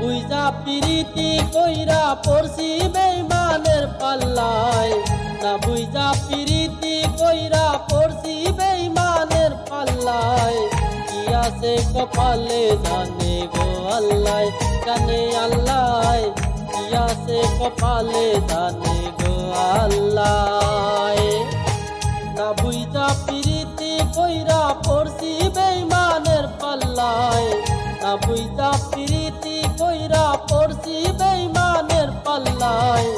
বুইজা পিরিতি কইরা পড়ছি বেঈমানের পাল্লায়, না বুইজা পিরিতি কইরা পড়ছি বেঈমানের পাল্লায়। কি আছে কপালে জানে গো আল্লাহ, জানে আল্লাহ। কি আছে কপালে জানে গো আল্লাহ। না বুইজা পিরিতি কইরা পড়ছি বেঈমানের পাল্লায়, না বুইজা পিরিতি কইরা পড়ছি বেঈমানের পাল্লায়।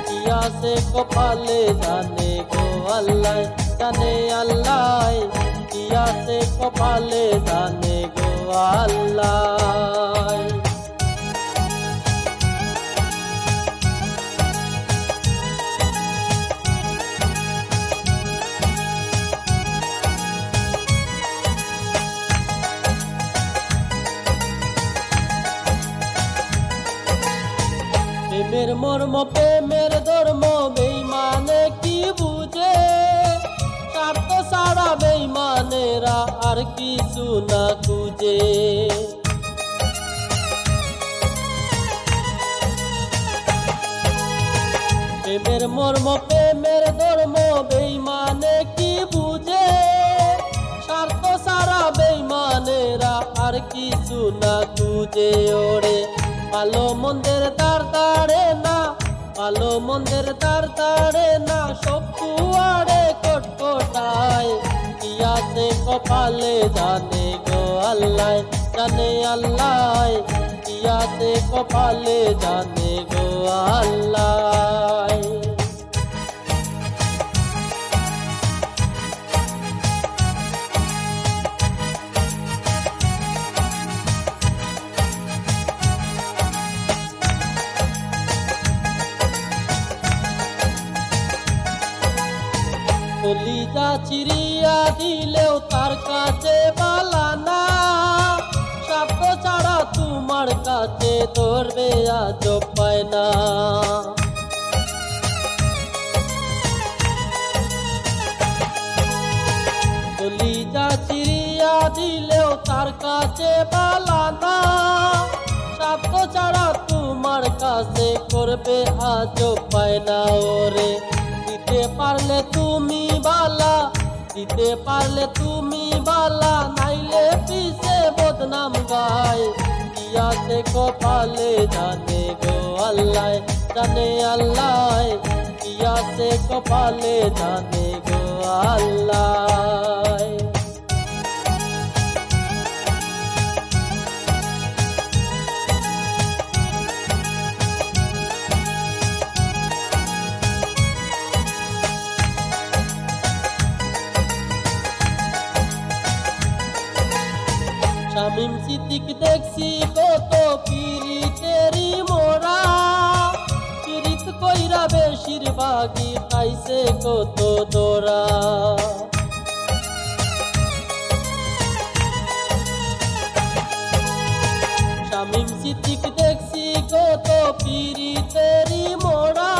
কি আছে কপালে জানে গো আল্লাহ, জানে আল্লাহ। কি আছে কপালে জানে গো আল্লাহ। প্রেমের মর্ম প্রেমের ধর্ম বেঈমানে কি বুঝে, স্বার্থ ছাড়া বেঈমানেরা আর কিছু না খুঁজে। প্রেমের মর্ম প্রেমের ধর্ম বেঈমানে কি বুঝে, স্বার্থ ছাড়া বেঈমানেরা আর কিছু না খুঁজে। ওরে ভালো মন্দের তার তাড়ে না, ভালো মন্দের তার তাড়ে না, সব কুয়ারে কটকটায়। কি আছে কপালে জানে গো আল্লাহ, জানে আল্লাহ। কি আছে কপালে জানে গো আল্লাহ। কলিজা চিরিয়া দিলেও তার কাছে বালানা, স্বার্থ ছাড়া তোমার কাছে ধরবে আজ পায় না। কলিজা চিরিয়া দিলেও তার কাছে বালানা, স্বার্থ ছাড়া তোমার কাছে করবে আজ পায় না। ওরে দিতে পারলে তুমি বালা, দিতে পারলে তুমি বালা, নাইলে পিছে বদনাম গায়। কি আছে কপালে জানে গো আল্লাহ, জানে আল্লাহ। কি আছে কপালে জানে গো আল্লাহ। শামীম সিদ্দিক দেখছি কত পিরিতেরি মোরা, পিরিত কইরা বেশিরভাগই খাইছে কত দোরা। শামীম সিদ্দিক দেখছি কত পিরিতেরি মোরা,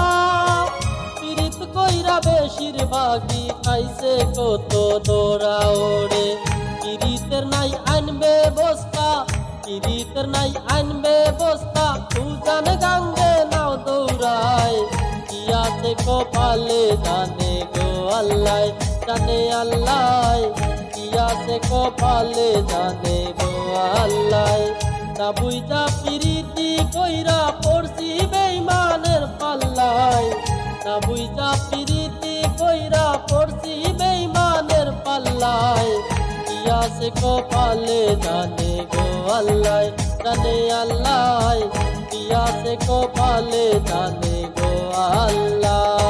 পিরিত কইরা বেশিরভাগই খাইছে কত দোরা। ওরে পিরিতের নাই আনবে বস্তা, পিরিতের নাই আনবে বস্তা, উজান গাঙ্গে নাও দৌড়ায়। কি আছে কপালে জানে গো আল্লাহ, জানে আল্লাহ। কি আছে কপালে জানে গো আল্লাহ। না বুইজা পিরিতি কইরা পড়ছি বেঈমানের পাল্লায়, না বুইজা পিরিতি কইরা পড়ছি বেঈমানের পাল্লায়। কি আছে কপালে জানে গো আল্লাহ, জানে আল্লাহ। কি আছে কপালে জানে গো আল্লাহ।